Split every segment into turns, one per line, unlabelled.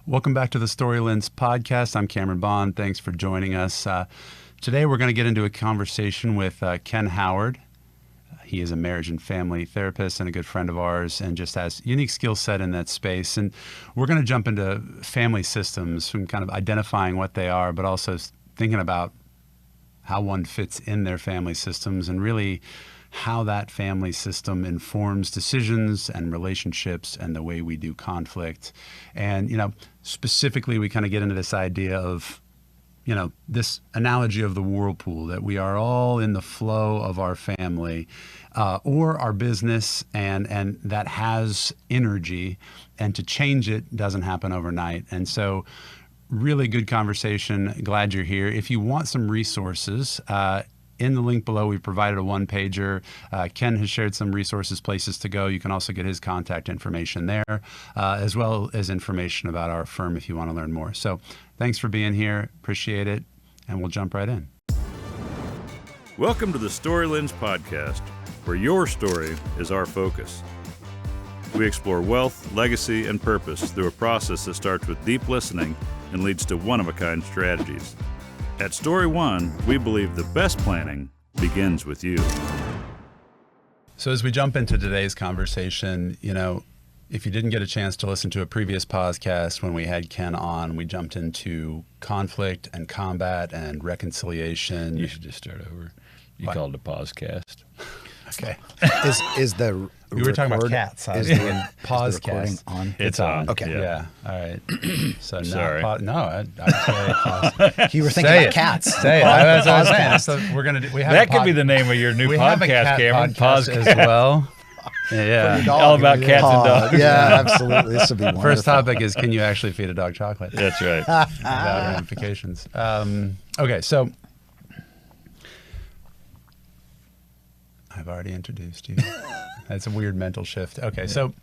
Welcome back to the StoryOne podcast. I'm Cameron Bond. Thanks for joining us. Today we're going to get into a conversation with Ken Howard. He is a marriage and family therapist and a good friend of ours and just has unique skill set in that space. And we're going to jump into family systems from kind of identifying what they are, but also thinking about how one fits in their family systems and really how that family system informs decisions and relationships and the way we do conflict. And, specifically we kind of get into this idea of, this analogy of the whirlpool, that we are all in the flow of our family or our business, and that has energy, and to change it doesn't happen overnight. And so really good conversation. Glad you're here. If you want some resources, in the link below, we provided a one-pager. Ken has shared some resources, places to go. You can also get his contact information there, as well as information about our firm if you want to learn more. So thanks for being here. Appreciate it. And we'll jump right in.
Welcome to the StoryOne podcast, where your story is our focus. We explore wealth, legacy, and purpose through a process that starts with deep listening and leads to one-of-a-kind strategies. At StoryOne, we believe the best planning begins with you.
So as we jump into today's conversation, if you didn't get a chance to listen to a previous podcast when we had Ken on, we jumped into conflict and combat and reconciliation.
You should just start over. You called it a podcast.
Okay.
Is the
we were talking about cats.
Is the recording on?
It's on.
Okay.
Yeah. All right. So
Sorry.
no, I'd say pause.
You were thinking about cats.
Say it. That's what I was saying. So we're gonna do. We have
That could be the name of your new
we have a
podcast,
cat
Cameron.
podcast as well. Yeah.
All about cats and dogs.
Yeah, absolutely. This would be wonderful.
First topic is, can you actually feed a dog chocolate?
That's right.
Without ramifications. Okay, so I've already introduced you. That's a weird mental shift. Okay, so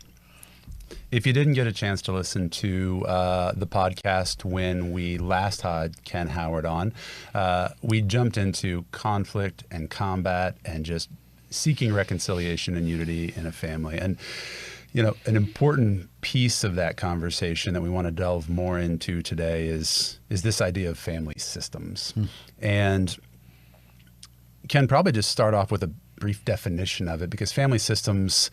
if you didn't get a chance to listen to the podcast when we last had Ken Howard on, we jumped into conflict and combat and just seeking reconciliation and unity in a family. And, an important piece of that conversation that we want to delve more into today is this idea of family systems. And Ken, probably just start off with a brief definition of it, because family systems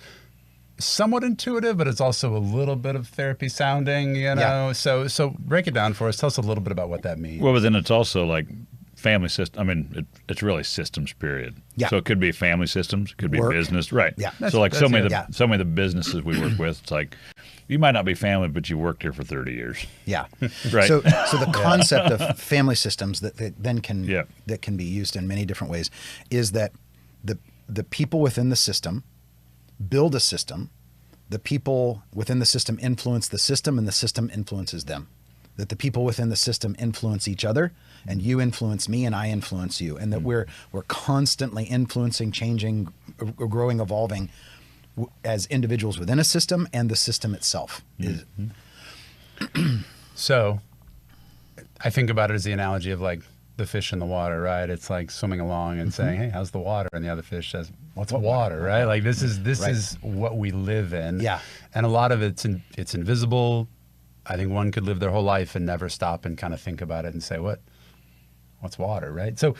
is somewhat intuitive, but it's also a little bit of therapy sounding,
Yeah.
So break it down for us. Tell us a little bit about what that means.
Well, but then it's also like family system. I mean, it's really systems, period.
Yeah.
So it could be family systems, it could be
Work.
business. Right.
Yeah.
So like so many
yeah.
of the businesses we work with, it's like, you might not be family, but you worked here for 30 years.
Yeah.
Right.
So the concept of family systems that then can
Yeah.
that can be used in many different ways is that the people within the system build a system. The people within the system influence the system, and the system influences them. That the people within the system influence each other, and you influence me, and I influence you, and that we're constantly influencing, changing, growing, evolving as individuals within a system, and the system itself.
So I think about it as the analogy of like the fish in the water, right? It's like swimming along and saying, "Hey, how's the water?" And the other fish says, "What's water?" Right? Like this is what we live in.
Yeah.
And a lot of it's invisible. I think one could live their whole life and never stop and kind of think about it and say, "What's water?" Right? So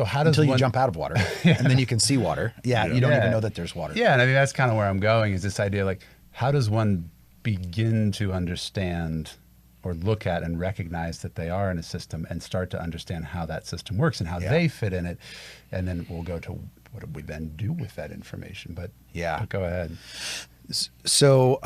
how does
until you
one
jump out of water, and then you can see water. Yeah, you don't even know that there's water.
Yeah, and I think that's kind of where I'm going, is this idea, like, how does one begin to understand or look at and recognize that they are in a system and start to understand how that system works and how they fit in it? And then we'll go to what do we then do with that information. But go ahead.
So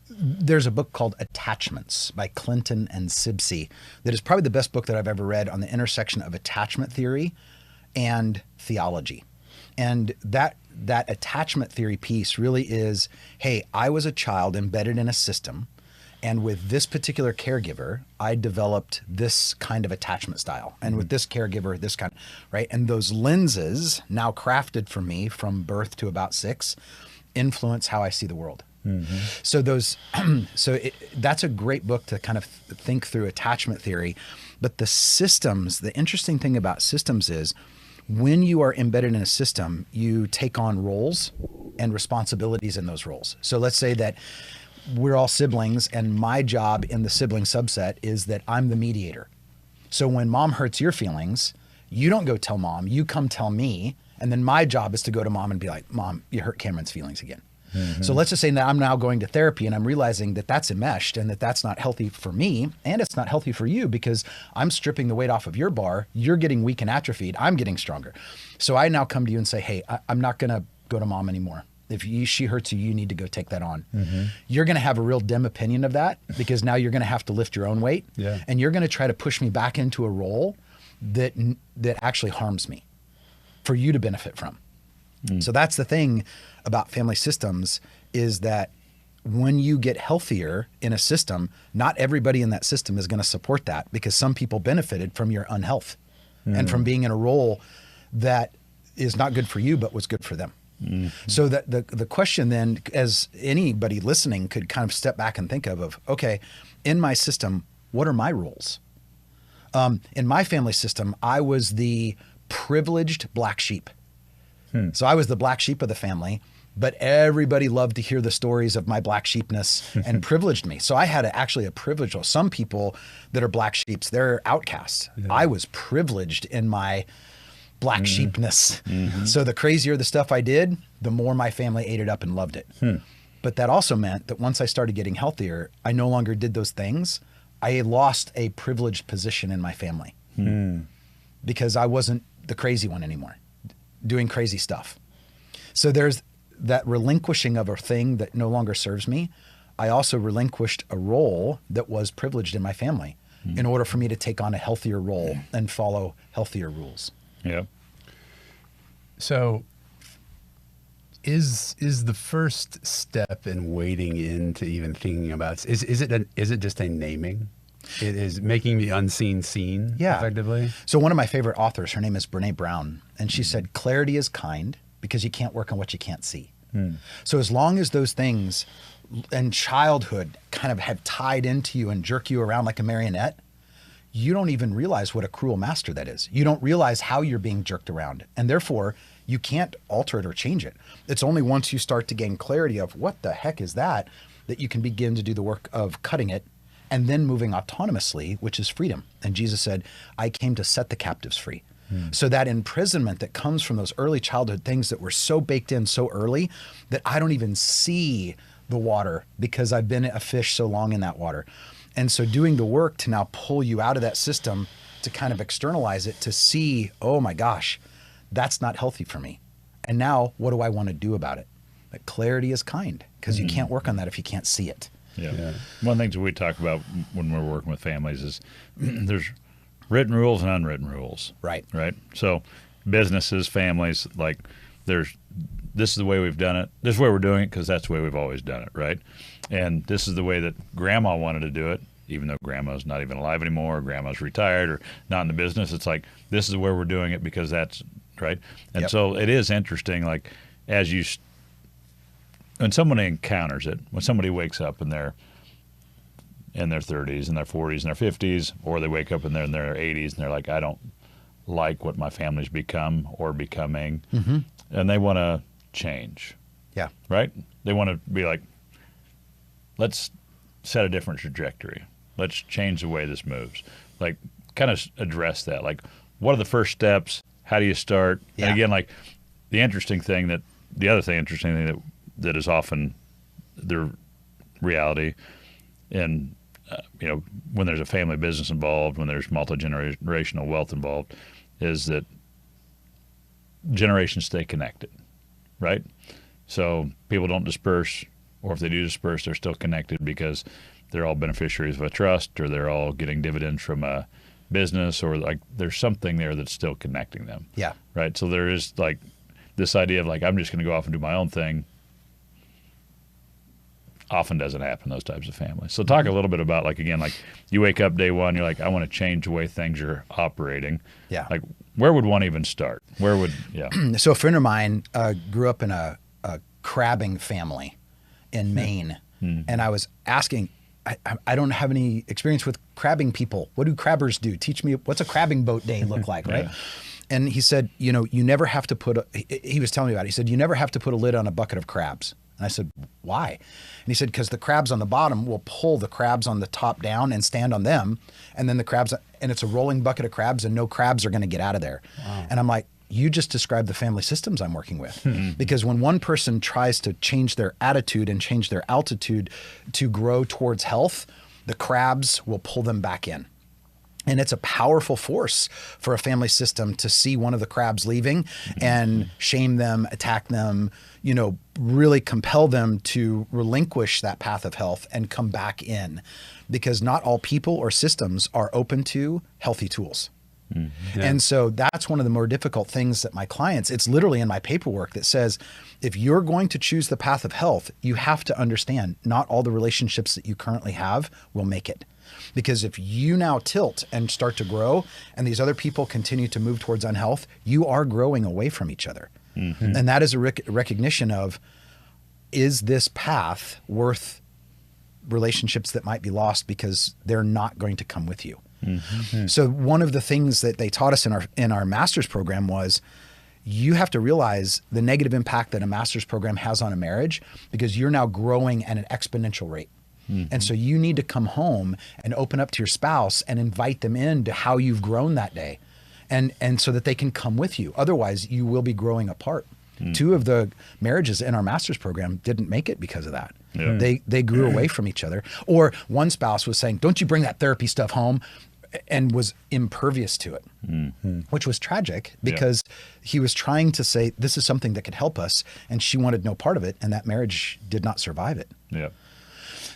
there's a book called Attachments by Clinton and Sibsey that is probably the best book that I've ever read on the intersection of attachment theory and theology. And that attachment theory piece really is, hey, I was a child embedded in a system, and with this particular caregiver, I developed this kind of attachment style. And with this caregiver, this kind, right? And those lenses, now crafted for me from birth to about 6, influence how I see the world. So that's a great book to kind of think through attachment theory. But the systems, the interesting thing about systems is when you are embedded in a system, you take on roles and responsibilities in those roles. So let's say that we're all siblings, and my job in the sibling subset is that I'm the mediator. So when mom hurts your feelings, you don't go tell mom, you come tell me. And then my job is to go to mom and be like, Mom, you hurt Cameron's feelings again. So let's just say that I'm now going to therapy and I'm realizing that that's enmeshed and that that's not healthy for me, and it's not healthy for you because I'm stripping the weight off of your bar. You're getting weak and atrophied. I'm getting stronger. So I now come to you and say, hey, I'm not going to go to mom anymore. If she hurts you, you need to go take that on. You're going to have a real dim opinion of that because now you're going to have to lift your own weight.
Yeah.
And you're going to try to push me back into a role that actually harms me for you to benefit from. So that's the thing about family systems, is that when you get healthier in a system, not everybody in that system is going to support that, because some people benefited from your unhealth and from being in a role that is not good for you, but was good for them. So that the question then, as anybody listening could kind of step back and think of, okay, in my system, what are my roles? In my family system, I was the privileged black sheep. So I was the black sheep of the family, but everybody loved to hear the stories of my black sheepness and privileged me. So I had actually a privilege. Some people that are black sheeps, they're outcasts. Yeah. I was privileged in my black sheepness. So the crazier the stuff I did, the more my family ate it up and loved it. But that also meant that once I started getting healthier, I no longer did those things. I lost a privileged position in my family because I wasn't the crazy one anymore, doing crazy stuff. So there's that relinquishing of a thing that no longer serves me. I also relinquished a role that was privileged in my family in order for me to take on a healthier role and follow healthier rules.
Yeah.
So is the first step in wading into even thinking about, is it just a naming? It is making the unseen seen, effectively?
So one of my favorite authors, her name is Brene Brown, and she said, clarity is kind because you can't work on what you can't see. So as long as those things in childhood kind of have tied into you and jerk you around like a marionette, you don't even realize what a cruel master that is. You don't realize how you're being jerked around, and therefore you can't alter it or change it. It's only once you start to gain clarity of what the heck is that you can begin to do the work of cutting it and then moving autonomously, which is freedom. And Jesus said, I came to set the captives free. So that imprisonment that comes from those early childhood things that were so baked in so early that I don't even see the water because I've been a fish so long in that water. And so doing the work to now pull you out of that system, to kind of externalize it, to see, oh my gosh, that's not healthy for me. And now what do I want to do about it? But clarity is kind, because you can't work on that if you can't see it.
Yeah. One of the things that we talk about when we're working with families is there's written rules and unwritten rules.
Right.
So businesses, families, like this is the way we've done it. This is the way we're doing it because that's the way we've always done it, right? And this is the way that grandma wanted to do it, even though grandma's not even alive anymore, or grandma's retired or not in the business. It's like, this is the way we're doing it because that's right. And so it is interesting, like when somebody encounters it, when somebody wakes up and they're in their 30s and their 40s and their 50s, or they wake up and they're in their 80s and they're like, I don't like what my family's become or becoming, and they want to change.
Yeah.
Right? They want to be like, let's set a different trajectory. Let's change the way this moves. Like, kind of address that. Like, what are the first steps? How do you start?
Yeah.
And again, like, the other interesting thing that is often the reality, and when there's a family business involved, when there's multi-generational wealth involved, is that generations stay connected, right? So people don't disperse, or if they do disperse, they're still connected because they're all beneficiaries of a trust, or they're all getting dividends from a business, or like there's something there that's still connecting them.
Yeah.
Right. So there is like this idea of like, I'm just going to go off and do my own thing. Often doesn't happen in those types of families. So talk a little bit about, like, again, like you wake up day one, you're like, I want to change the way things are operating.
Yeah.
Like, where would one even start?
So a friend of mine grew up in a crabbing family in Maine. And I was asking, I don't have any experience with crabbing people. What do crabbers do? Teach me, what's a crabbing boat day look like, right? And he said, you never have to he was telling me about it. He said, you never have to put a lid on a bucket of crabs. And I said, why? And he said, because the crabs on the bottom will pull the crabs on the top down and stand on them. And then the crabs, and it's a rolling bucket of crabs and no crabs are going to get out of there. Wow. And I'm like, you just described the family systems I'm working with. Because when one person tries to change their attitude and change their altitude to grow towards health, the crabs will pull them back in. And it's a powerful force for a family system to see one of the crabs leaving and shame them, attack them, you know, really compel them to relinquish that path of health and come back in, because not all people or systems are open to healthy tools. Yeah. And so that's one of the more difficult things that my clients, it's literally in my paperwork that says, if you're going to choose the path of health, you have to understand not all the relationships that you currently have will make it. Because if you now tilt and start to grow and these other people continue to move towards unhealth, you are growing away from each other. And that is a recognition of, is this path worth relationships that might be lost because they're not going to come with you? So one of the things that they taught us in our master's program was, you have to realize the negative impact that a master's program has on a marriage, because you're now growing at an exponential rate. And so you need to come home and open up to your spouse and invite them into how you've grown that day, and so that they can come with you. Otherwise, you will be growing apart. 2 of the marriages in our master's program didn't make it because of that. They grew away from each other. Or one spouse was saying, don't you bring that therapy stuff home, and was impervious to it, which was tragic, because he was trying to say, this is something that could help us, and she wanted no part of it, and that marriage did not survive it.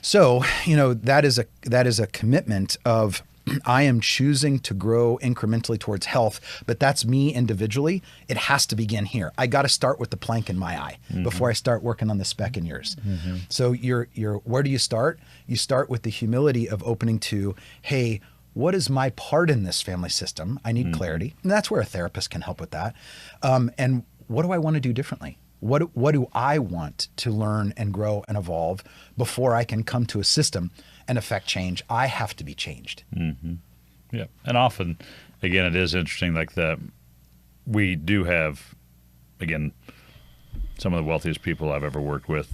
So, you know, that is a commitment of, I am choosing to grow incrementally towards health, but that's me individually. It has to begin here. I got to start with the plank in my eye before I start working on the speck in yours. So where do you start? You start with the humility of opening to, hey, what is my part in this family system? I need clarity. And that's where a therapist can help with that. And what do I want to do differently? What do I want to learn and grow and evolve before I can come to a system and affect change? I have to be changed.
Yeah. And often, again, it is interesting, like we do have, again, some of the wealthiest people I've ever worked with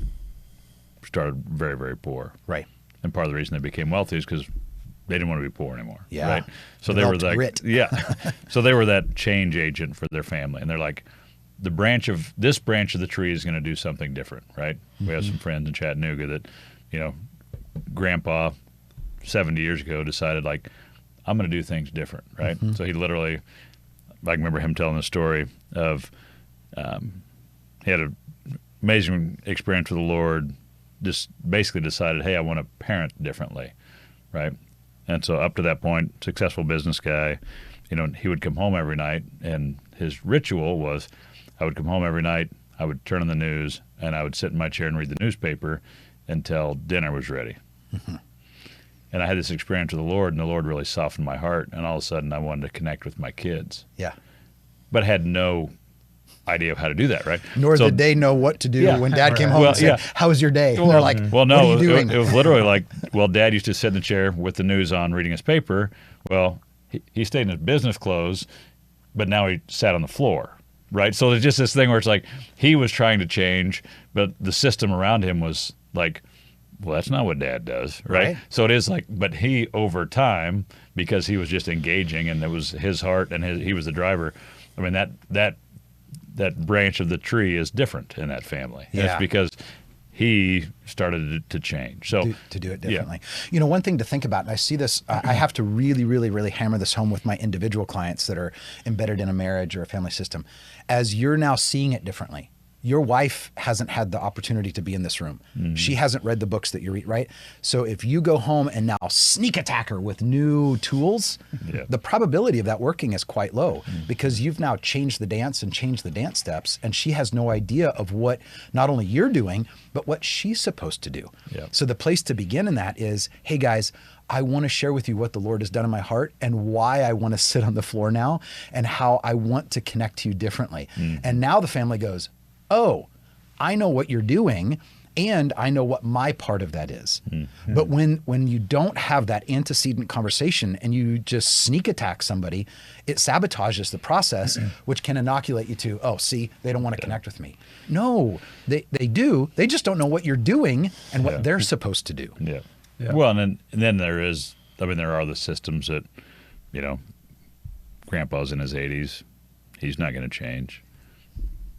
started very, very poor.
Right.
And part of the reason they became wealthy is because they didn't want to be poor anymore.
Yeah.
Right. So they were like,
grit.
So they were that change agent for their family. And they're like, this branch of the tree is going to do something different, right? We have some friends in Chattanooga that, you know, grandpa 70 years ago decided, like, I'm going to do things different, right? So he literally, I can remember him telling the story of, he had an amazing experience with the Lord, just basically decided, hey, I want to parent differently, right? And so up to that point, successful business guy, you know, he would come home every night, and his ritual was, I would come home every night, I would turn on the news, and I would sit in my chair and read the newspaper until dinner was ready. And I had this experience with the Lord, and the Lord really softened my heart, and all of a sudden I wanted to connect with my kids.
Yeah.
But I had no idea of how to do that, right?
Nor did they know what to do when Dad came home and said, how was your day? And they're like,
well, no,
what are you doing?
It was literally like, well, Dad used to sit in the chair with the news on reading his paper. Well, he stayed in his business clothes, but now he sat on the floor. Right. So it's just this thing where it's like he was trying to change, but the system around him was like, well, that's not what Dad does. Right. So it is like, but he, over time, because he was just engaging and it was his heart and he was the driver. I mean, that branch of the tree is different in that family.
Yeah.
It's because he started to change. So
to do it differently. You know, one thing to think about, and I see this, I have to really, really, really hammer this home with my individual clients that are embedded in a marriage or a family system. As you're now seeing it differently, your wife hasn't had the opportunity to be in this room. She hasn't read the books that you read, right? So if you go home and now sneak attack her with new tools, the probability of that working is quite low, because you've now changed the dance and changed the dance steps, and she has no idea of what not only you're doing, but what she's supposed to do. So the place to begin in that is, hey guys, I want to share with you what the Lord has done in my heart and why I want to sit on the floor now and how I want to connect to you differently. And now the family goes, oh, I know what you're doing, and I know what my part of that is. But when you don't have that antecedent conversation and you just sneak attack somebody, it sabotages the process, which can inoculate you to, oh, see, they don't want to connect with me. No, they do. They just don't know what you're doing and what they're supposed to do.
Yeah. Well, and then there is, there are the systems that, Grandpa's in his 80s. He's not going to change.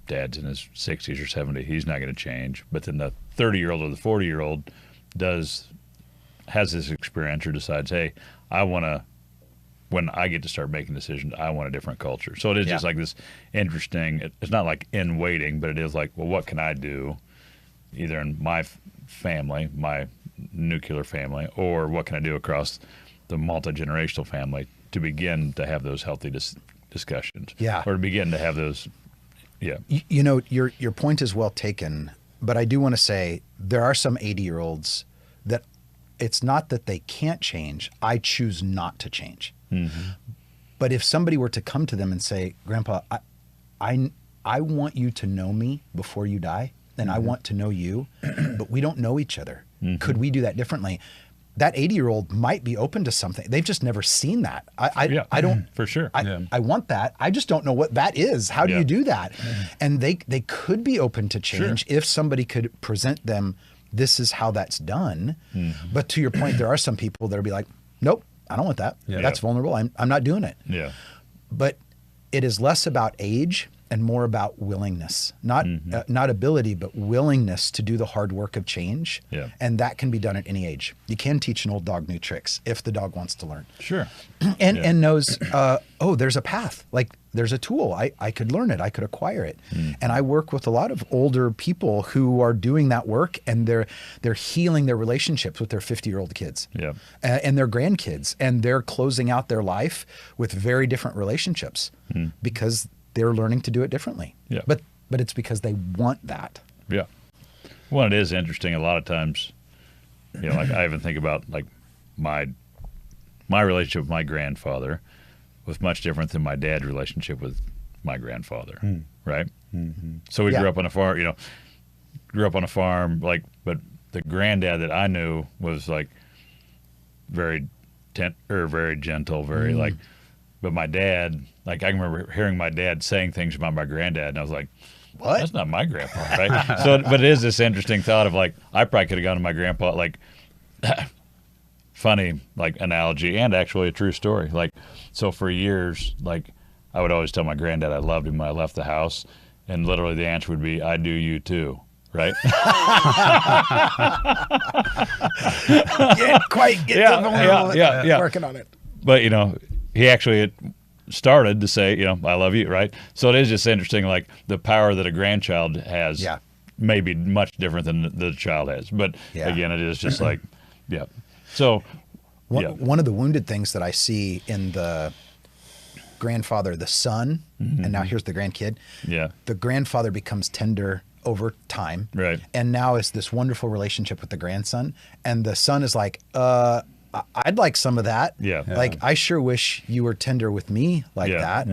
Dad's in his 60s or 70s. He's not going to change. But then the 30-year-old or the 40-year-old has this experience or decides, hey, when I get to start making decisions, I want a different culture. So it is just like this interesting, it's not like in waiting, but it is like, well, what can I do either in my family, my nuclear family, or what can I do across the multi-generational family to begin to have those healthy discussions?
Yeah.
Or to begin to have those,
Your point is well taken, but I do want to say there are some 80-year-olds that it's not that they can't change. I choose not to change. But if somebody were to come to them and say, Grandpa, I want you to know me before you die, and I want to know you, but we don't know each other. Could we do that differently? That 80-year-old might be open to something. They've just never seen that. I don't.
For sure.
I want that. I just don't know what that is. How do you do that? And they could be open to change if somebody could present them, this is how that's done. But to your point, there are some people that'll be like, nope, I don't want that. That's vulnerable. I'm not doing it.
Yeah.
But it is less about age and more about willingness, not ability, but willingness to do the hard work of change.
Yeah.
And that can be done at any age. You can teach an old dog new tricks if the dog wants to learn.
Sure.
And knows, there's a path. Like there's a tool. I could learn it. I could acquire it. And I work with a lot of older people who are doing that work, and they're healing their relationships with their 50-year-old kids and their grandkids, and they're closing out their life with very different relationships because they're learning to do it differently.
Yeah.
But it's because they want that.
Yeah. Well, it is interesting. A lot of times, like I even think about like my relationship with my grandfather was much different than my dad's relationship with my grandfather. Right. So we grew up on a farm. But the granddad that I knew was like very gentle, very like. But my dad, like I can remember hearing my dad saying things about my granddad, and I was like,
What?
That's not my grandpa, right? So, but it is this interesting thought of like, I probably could have gone to my grandpa, like, funny, like, analogy, and actually a true story. Like, so for years, like, I would always tell my granddad I loved him when I left the house, and literally the answer would be, I do you too. Right?
Working on it.
But, he actually started to say, I love you, right? So it is just interesting, like the power that a grandchild has may be much different than the child has. But again, it is just like, So
one of the wounded things that I see in the grandfather, the son, and now here's the grandkid.
Yeah.
The grandfather becomes tender over time.
Right.
And now it's this wonderful relationship with the grandson. And the son is like, I'd like some of that.
Yeah.
Like, I sure wish you were tender with me like that.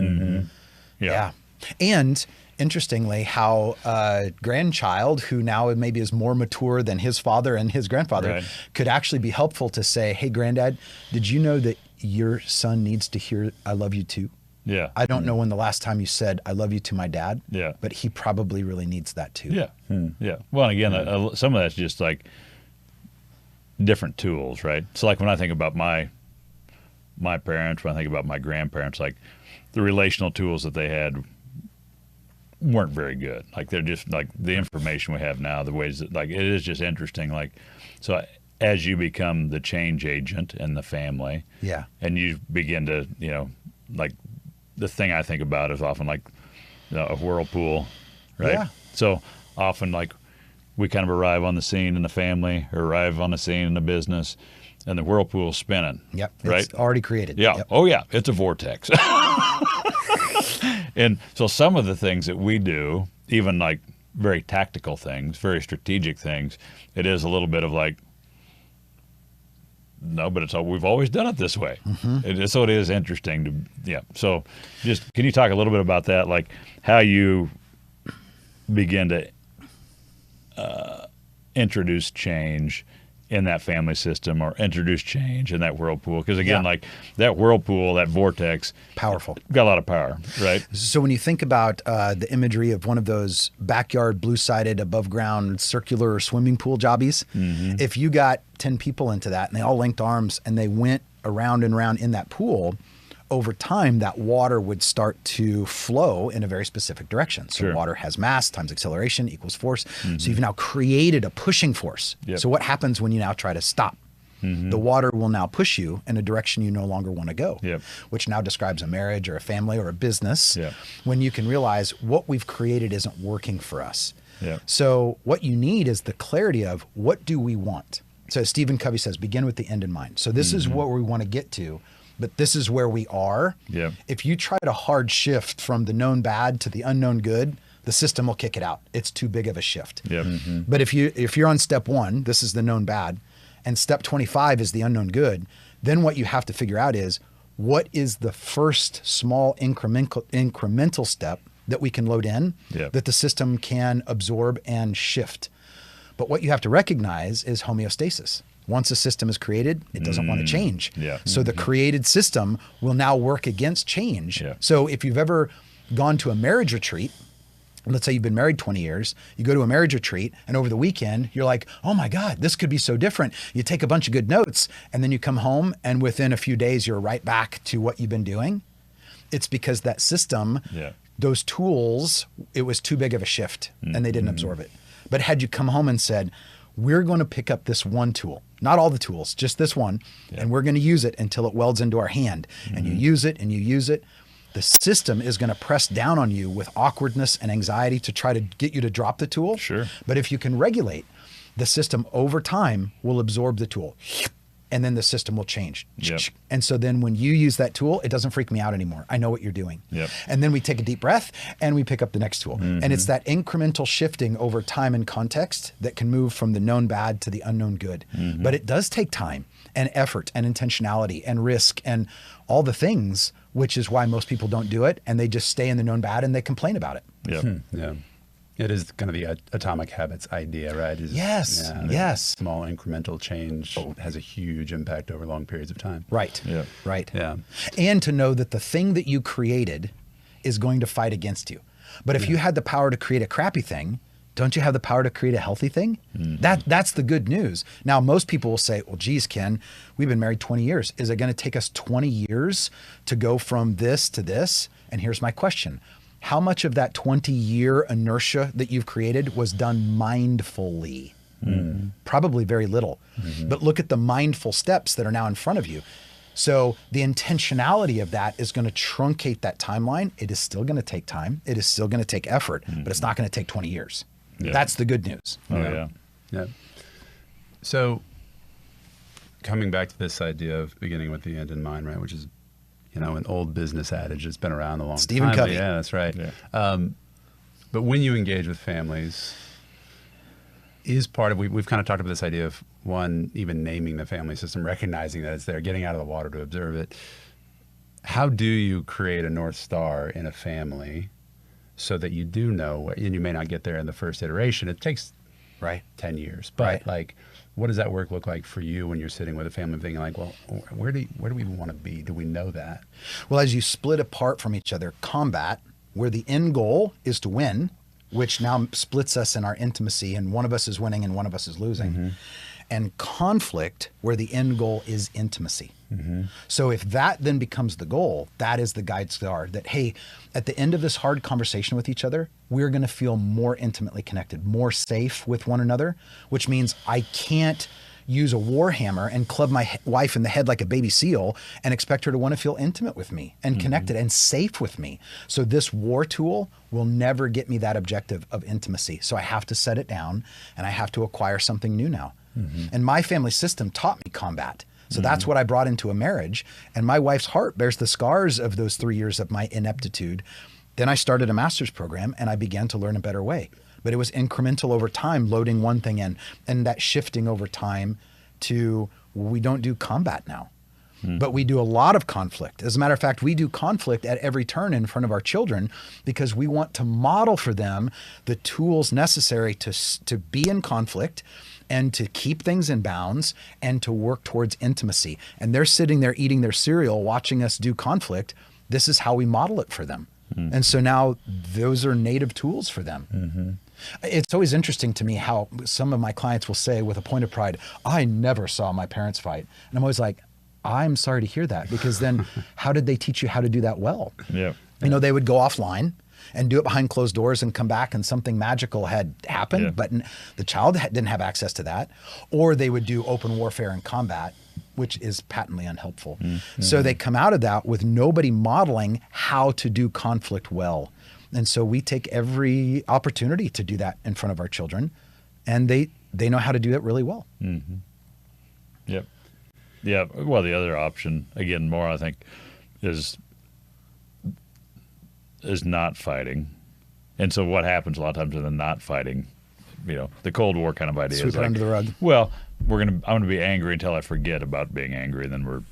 Yeah. And interestingly, how a grandchild who now maybe is more mature than his father and his grandfather could actually be helpful to say, hey, granddad, did you know that your son needs to hear I love you too?
Yeah.
I don't know when the last time you said I love you to my dad.
Yeah.
But he probably really needs that too.
Yeah. Yeah. Well, and again, some of that's just like different tools, right? So like when I think about my parents, when I think about my grandparents, like the relational tools that they had weren't very good. Like they're just like the information we have now, the ways that like it is just interesting. Like, so as you become the change agent in the family, and you begin to, like the thing I think about is often like a whirlpool, right?
Yeah.
So often like we kind of arrive on the scene in the family or arrive on the scene in the business, and the whirlpool's spinning.
Yep.
Right?
It's already created.
Yeah.
Yep.
Oh, yeah. It's a vortex. And so some of the things that we do, even like very tactical things, very strategic things, it is a little bit of like, no, but we've always done it this way. So it is interesting to, So just, can you talk a little bit about that? Like how you begin to introduce change in that family system or introduce change in that whirlpool. Because again,
Yeah.
like that whirlpool, that vortex,
Powerful.
got a lot of power, right?
So when you think about the imagery of one of those backyard, blue-sided, above-ground, circular swimming pool jobbies, if you got 10 people into that and they all linked arms and they went around and around in that pool, over time, that water would start to flow in a very specific direction. So
Sure.
water has mass times acceleration equals force. So you've now created a pushing force.
Yep.
So what happens when you now try to stop? The water will now push you in a direction you no longer want to go,
Yep.
which now describes a marriage or a family or a business,
Yep.
when you can realize what we've created isn't working for us.
Yep.
So what you need is the clarity of what do we want? So Stephen Covey says, begin with the end in mind. So this is what we want to get to, but this is where we are.
Yep.
If you try to hard shift from the known bad to the unknown good, the system will kick it out. It's too big of a shift.
Yep.
But if you're on step 1, this is the known bad, and step 25 is the unknown good, then what you have to figure out is what is the first small incremental step that we can load in
Yep.
that the system can absorb and shift. But what you have to recognize is homeostasis. Once a system is created, it doesn't want to change.
Yeah.
So the created system will now work against change.
Yeah.
So if you've ever gone to a marriage retreat, let's say you've been married 20 years, you go to a marriage retreat, and over the weekend, you're like, oh my God, this could be so different. You take a bunch of good notes, and then you come home, and within a few days, you're right back to what you've been doing. It's because that system,
Yeah.
those tools, it was too big of a shift, and they didn't absorb it. But had you come home and said, we're going to pick up this one tool, not all the tools, just this one, and we're going to use it until it welds into our hand, and you use it and you use it, the system is going to press down on you with awkwardness and anxiety to try to get you to drop the tool.
Sure.
But if you can regulate, the system over time will absorb the tool, and then the system will change.
Yep.
And so then when you use that tool, it doesn't freak me out anymore. I know what you're doing.
Yep.
And then we take a deep breath and we pick up the next tool. And it's that incremental shifting over time and context that can move from the known bad to the unknown good. But it does take time and effort and intentionality and risk and all the things, which is why most people don't do it. And they just stay in the known bad and they complain about it.
Yep.
Yeah. It is kind of the atomic habits idea, right?
Yes,
that
yes.
Small incremental change has a huge impact over long periods of time.
Right.
Yeah.
Right.
Yeah. And
And to know that the thing that you created is going to fight against you. But if you had the power to create a crappy thing, don't you have the power to create a healthy thing? That's the good news. Now, most people will say, well, geez, Ken, we've been married 20 years. Is it going to take us 20 years to go from this to this? And here's my question. How much of that 20-year inertia that you've created was done mindfully? Probably very little. But look at the mindful steps that are now in front of you. So the intentionality of that is going to truncate that timeline. It is still going to take time. It is still going to take effort, but it's not going to take 20 years.
Yeah.
That's the good news.
Oh, yeah.
Yeah. So coming back to this idea of beginning with the end in mind, right, which is, an old business adage that's been around a long time.
Stephen Covey.
Yeah, that's right.
Yeah.
But when you engage with families, is part of, we've kind of talked about this idea of one, even naming the family system, recognizing that it's there, getting out of the water to observe it. How do you create a North Star in a family so that you do know, and you may not get there in the first iteration, it takes
Right.
10 years, but
Right.
like, what does that work look like for you when you're sitting with a family thinking like, well, where do we want to be? Do we know that?
Well, as you split apart from each other, combat, where the end goal is to win, which now splits us in our intimacy, and one of us is winning and one of us is losing. And conflict, where the end goal is intimacy. So if that then becomes the goal, that is the guide star that, hey, at the end of this hard conversation with each other, we're going to feel more intimately connected, more safe with one another, which means I can't use a war hammer and club my wife in the head like a baby seal and expect her to want to feel intimate with me and connected and safe with me. So this war tool will never get me that objective of intimacy. So I have to set it down and I have to acquire something new now. And my family system taught me combat. So that's what I brought into a marriage. And my wife's heart bears the scars of those 3 years of my ineptitude. Then I started a master's program and I began to learn a better way. But it was incremental over time, loading one thing in, and that shifting over time to, we don't do combat now. but we do a lot of conflict. As a matter of fact, we do conflict at every turn in front of our children because we want to model for them the tools necessary to be in conflict and to keep things in bounds and to work towards intimacy. And they're sitting there eating their cereal, watching us do conflict. This is how we model it for them. And so now those are native tools for them. It's always interesting to me how some of my clients will say with a point of pride, I never saw my parents fight. And I'm always like, I'm sorry to hear that, because then how did they teach you how to do that well?
Yeah.
You know, they would go offline and do it behind closed doors and come back and something magical had happened, but the child didn't have access to that. Or they would do open warfare and combat, which is patently unhelpful. So they come out of that with nobody modeling how to do conflict well. And so we take every opportunity to do that in front of our children, and they know how to do it really well.
Yep. Yeah. Well, the other option, again, more I think, is not fighting. And so what happens a lot of times in the not fighting, you know, the Cold War kind of idea
Sweep
is
it
like,
under the rug.
well, I'm going to be angry until I forget about being angry, and then we're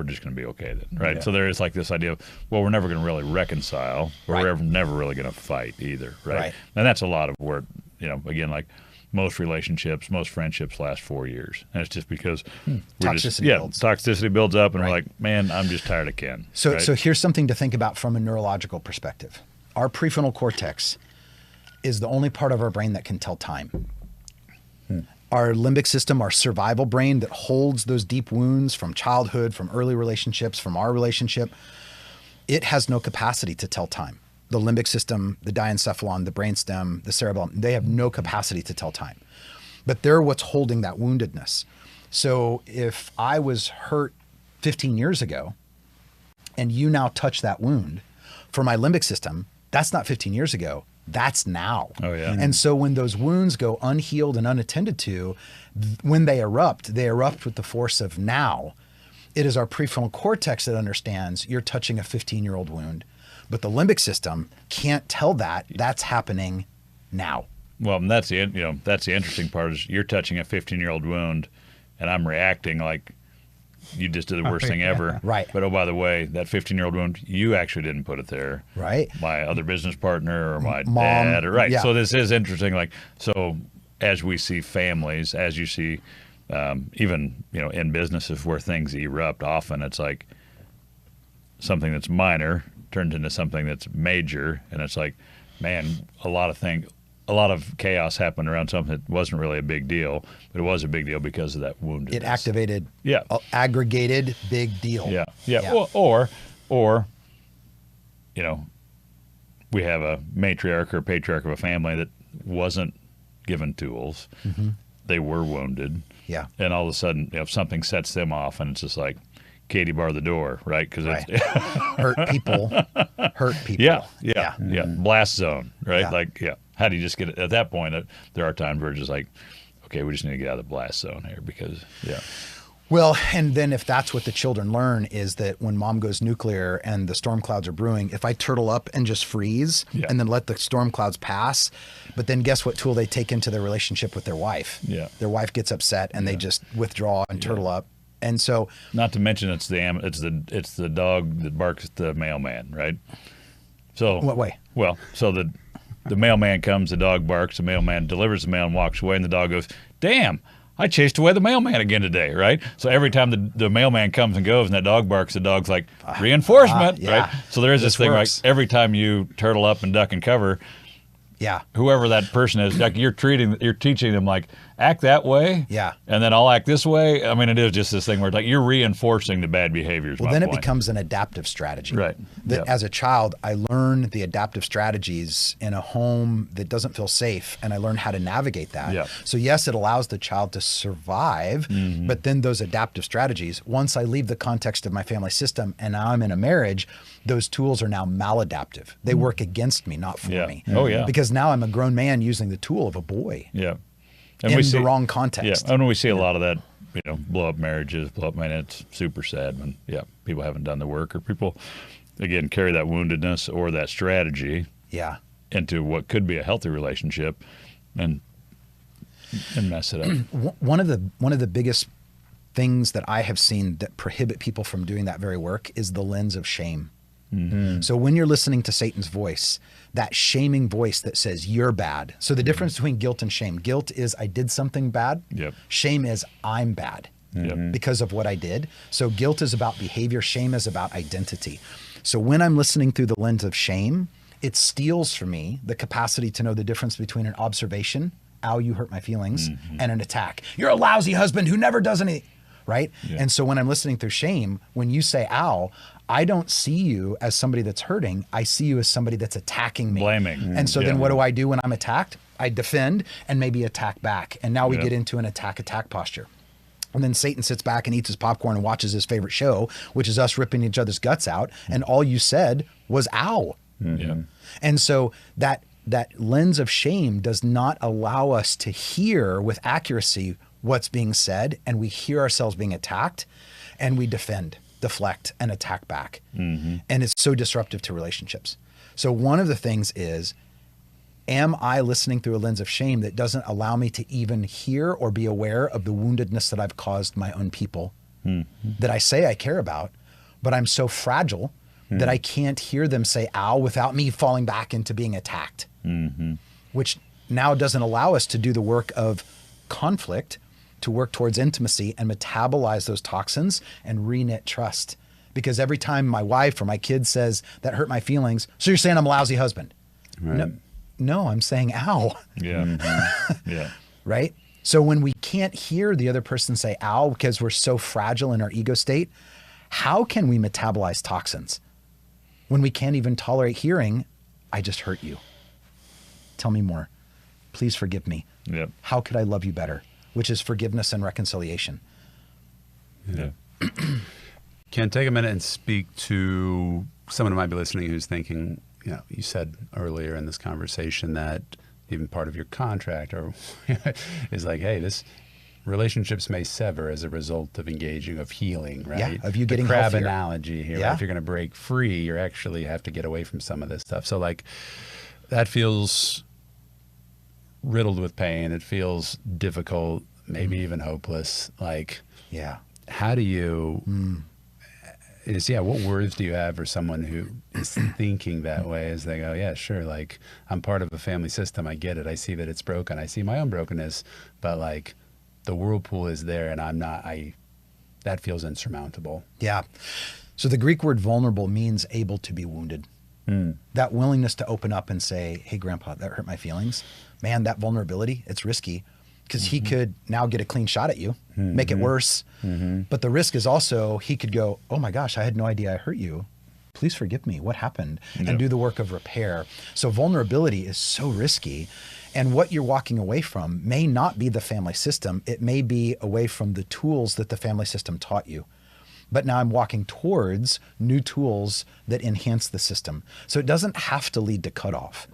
just going to be okay then, right?
Yeah.
So there is like this idea of, well, we're never going to really reconcile, but we're never really going to fight either, right? And that's a lot of where, you know, again, like most relationships, most friendships last 4 years. And it's just because toxicity builds up, and we're like, man, I'm just tired of Ken.
So here's something to think about from a neurological perspective. Our prefrontal cortex is the only part of our brain that can tell time. Our limbic system, our survival brain that holds those deep wounds from childhood, from early relationships, from our relationship, it has no capacity to tell time. The limbic system, the diencephalon, the brainstem, the cerebellum, they have no capacity to tell time. But they're what's holding that woundedness. So if I was hurt 15 years ago and you now touch that wound, for my limbic system, that's not 15 years ago. That's now.
Oh, yeah.
And so when those wounds go unhealed and unattended to, when they erupt with the force of now. It is our prefrontal cortex that understands you're touching a 15-year-old wound, but the limbic system can't tell that that's happening now.
Well, and that's the interesting part is you're touching a 15-year-old wound, and I'm reacting like you just did the worst thing ever.
Right.
But, oh, by the way, that 15-year-old wound, you actually didn't put it there.
Right.
My other business partner or my
Mom.
dad. Or,
Yeah.
So this is interesting. Like, so as we see families, as you see even, you know, in businesses where things erupt, often it's like something that's minor turns into something that's major. And it's like, man, a lot of chaos happened around something that wasn't really a big deal, but it was a big deal because of that woundedness.
It activated,
Yeah.
aggregated big deal.
Yeah.
Yeah.
Or, you know, we have a matriarch or patriarch of a family that wasn't given tools.
Mm-hmm.
They were wounded.
Yeah.
And all of a sudden, you know, something sets them off, and it's just like, Katie, bar the door, right? Because it's
Hurt people.
Yeah. Blast zone, right?
Yeah.
Like, yeah. How do you just get it? At that point, there are times where it's just like, okay, we just need to get out of the blast zone here because, yeah.
Well, and then if that's what the children learn is that when mom goes nuclear and the storm clouds are brewing, if I turtle up and just freeze and then let the storm clouds pass, but then guess what tool they take into their relationship with their wife?
Yeah.
Their wife gets upset and they just withdraw and turtle up. And so,
not to mention it's the dog that barks at the mailman, right? So
what way?
Well, so the mailman comes, the dog barks, the mailman delivers the mail and walks away, and the dog goes, "Damn, I chased away the mailman again today," right? So every time the mailman comes and goes and that dog barks, the dog's like, reinforcement, right? So there is this thing
works.
like every time you turtle up and duck and cover, whoever that person is, like you're teaching them like, act that way, and then I'll act this way. I mean, it is just this thing where it's like you're reinforcing the bad behaviors.
Well, then it becomes an adaptive strategy.
Right.
As a child, I learned the adaptive strategies in a home that doesn't feel safe, and I learned how to navigate that.
Yeah.
So yes, it allows the child to survive, but then those adaptive strategies, once I leave the context of my family system and now I'm in a marriage, those tools are now maladaptive. They work against me, not for me.
Oh, yeah.
Because now I'm a grown man using the tool of a boy.
Yeah.
And in the wrong context.
Yeah, and we see a lot of that, you know, blow up marriages, and it's super sad when, people haven't done the work or people, again, carry that woundedness or that strategy into what could be a healthy relationship and mess it up.
One of the biggest things that I have seen that prohibit people from doing that very work is the lens of shame. So when you're listening to Satan's voice, that shaming voice that says you're bad. So the difference between guilt and shame, guilt is I did something bad.
Yep.
Shame is I'm bad because of what I did. So guilt is about behavior. Shame is about identity. So when I'm listening through the lens of shame, it steals from me the capacity to know the difference between an observation, ow, you hurt my feelings, and an attack. You're a lousy husband who never does anything, right?
Yeah.
And so when I'm listening through shame, when you say ow, I don't see you as somebody that's hurting. I see you as somebody that's attacking me.
Blaming.
And so then what do I do when I'm attacked? I defend and maybe attack back. And now we get into an attack posture. And then Satan sits back and eats his popcorn and watches his favorite show, which is us ripping each other's guts out. And all you said was ow. And so that lens of shame does not allow us to hear with accuracy what's being said. And we hear ourselves being attacked and we deflect and attack back. And it's so disruptive to relationships. So one of the things is, am I listening through a lens of shame that doesn't allow me to even hear or be aware of the woundedness that I've caused my own people that I say I care about, but I'm so fragile that I can't hear them say ow without me falling back into being attacked, which now doesn't allow us to do the work of conflict, to work towards intimacy and metabolize those toxins and re-knit trust. Because every time my wife or my kid says, that hurt my feelings, so you're saying I'm a lousy husband.
Right.
No, I'm saying ow.
Yeah.
Right? So when we can't hear the other person say ow because we're so fragile in our ego state, how can we metabolize toxins? When we can't even tolerate hearing, I just hurt you. Tell me more. Please forgive me.
Yep.
How could I love you better? Which is forgiveness and reconciliation.
Yeah.
Ken, take a minute and speak to someone who might be listening who's thinking, you said earlier in this conversation that even part of your contract or is like, hey, this relationships may sever as a result of engaging, of healing, right?
Yeah, of you getting
the crab
healthier.
analogy here.
Yeah.
Right? If you're going to break free, you actually have to get away from some of this stuff. So like that feels riddled with pain. It feels difficult, maybe even hopeless. Like,
Yeah.
how do you, what words do you have for someone who is thinking that way as they go, yeah, sure, like I'm part of a family system. I get it. I see that it's broken. I see my own brokenness, but like the whirlpool is there and I'm not, that feels insurmountable.
Yeah. So the Greek word vulnerable means able to be wounded. That willingness to open up and say, hey, Grandpa, that hurt my feelings. Man, that vulnerability, it's risky because he could now get a clean shot at you, make it worse. But the risk is also he could go, oh my gosh, I had no idea I hurt you. Please forgive me. What happened? And do the work of repair. So vulnerability is so risky. And what you're walking away from may not be the family system. It may be away from the tools that the family system taught you. But now I'm walking towards new tools that enhance the system. So it doesn't have to lead to cutoff.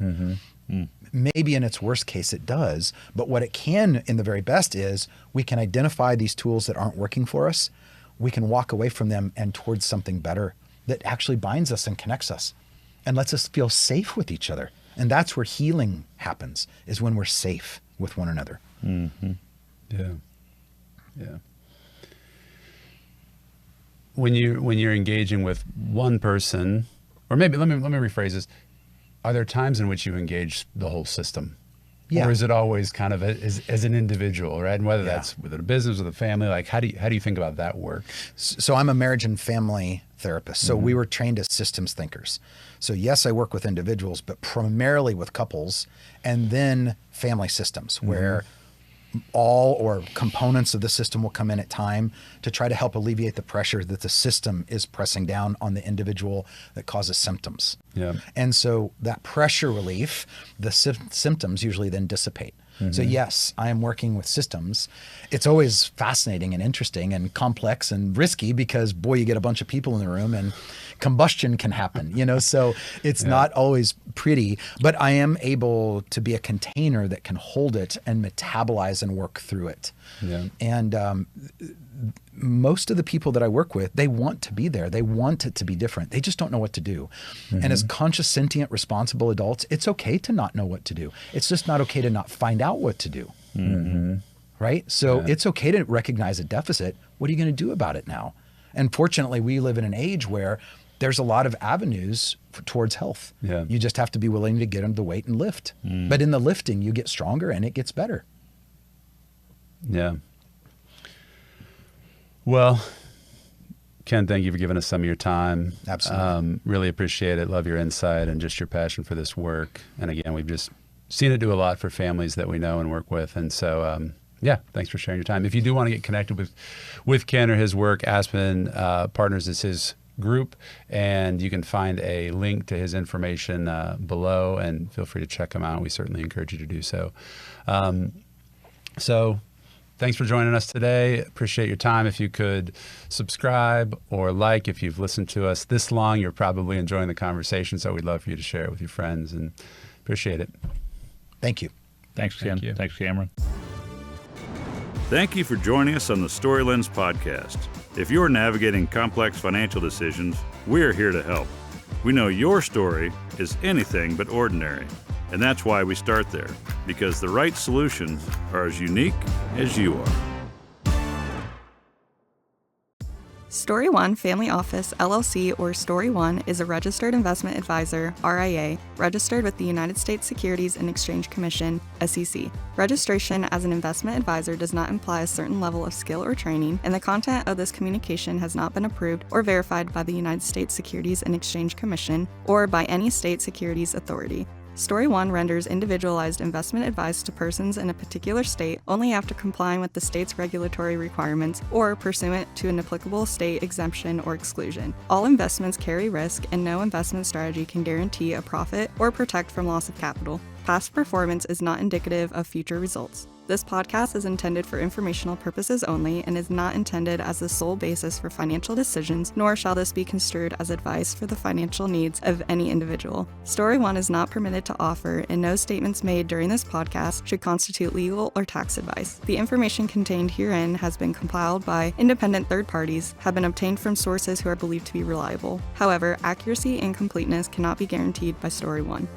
Maybe in its worst case it does, but what it can in the very best is we can identify these tools that aren't working for us. We can walk away from them and towards something better that actually binds us and connects us and lets us feel safe with each other. And that's where healing happens, is when we're safe with one another.
Yeah. When you're engaging with one person, or maybe let me rephrase this. Are there times in which you engage the whole system?
Yeah.
Or is it always kind of as an individual, right? And whether that's with a business, with a family, like how do you think about that work?
So I'm a marriage and family therapist. So we were trained as systems thinkers. So yes, I work with individuals, but primarily with couples and then family systems where all or components of the system will come in at time to try to help alleviate the pressure that the system is pressing down on the individual that causes symptoms.
Yeah.
And so that pressure relief, the symptoms usually then dissipate. So yes, I am working with systems. It's always fascinating and interesting and complex and risky because boy, you get a bunch of people in the room and combustion can happen, so it's not always pretty, but I am able to be a container that can hold it and metabolize and work through it.
Yeah.
And most of the people that I work with, they want to be there. They want it to be different. They just don't know what to do. And as conscious, sentient, responsible adults, it's okay to not know what to do. It's just not okay to not find out what to do. right? So it's okay to recognize a deficit. What are you going to do about it now? And fortunately, we live in an age where there's a lot of avenues towards health.
Yeah.
You just have to be willing to get under the weight and lift. But in the lifting, you get stronger and it gets better.
Yeah. Well, Ken, thank you for giving us some of your time.
Absolutely.
Really appreciate it. Love your insight and just your passion for this work. And again, we've just seen it do a lot for families that we know and work with. And so, thanks for sharing your time. If you do want to get connected with Ken or his work, Aspen Partners is his group, and you can find a link to his information below, and feel free to check him out. We certainly encourage you to do so. So thanks for joining us today. Appreciate your time. If you could subscribe or like, if you've listened to us this long, you're probably enjoying the conversation, so we'd love for you to share it with your friends, and appreciate it.
Thank you.
Thanks, Ken.
Thank you.
Thanks, Cameron.
Thank you for joining us on the StoryLens podcast. If you're navigating complex financial decisions, we're here to help. We know your story is anything but ordinary, and that's why we start there, because the right solutions are as unique as you are.
StoryOne Family Office, LLC, or StoryOne is a registered investment advisor, RIA, registered with the United States Securities and Exchange Commission, SEC. Registration as an investment advisor does not imply a certain level of skill or training, and the content of this communication has not been approved or verified by the United States Securities and Exchange Commission or by any state securities authority. StoryOne renders individualized investment advice to persons in a particular state only after complying with the state's regulatory requirements or pursuant to an applicable state exemption or exclusion. All investments carry risk, and no investment strategy can guarantee a profit or protect from loss of capital. Past performance is not indicative of future results. This podcast is intended for informational purposes only and is not intended as the sole basis for financial decisions, nor shall this be construed as advice for the financial needs of any individual. StoryOne is not permitted to offer, and no statements made during this podcast should constitute legal or tax advice. The information contained herein has been compiled by independent third parties, have been obtained from sources who are believed to be reliable. However, accuracy and completeness cannot be guaranteed by StoryOne.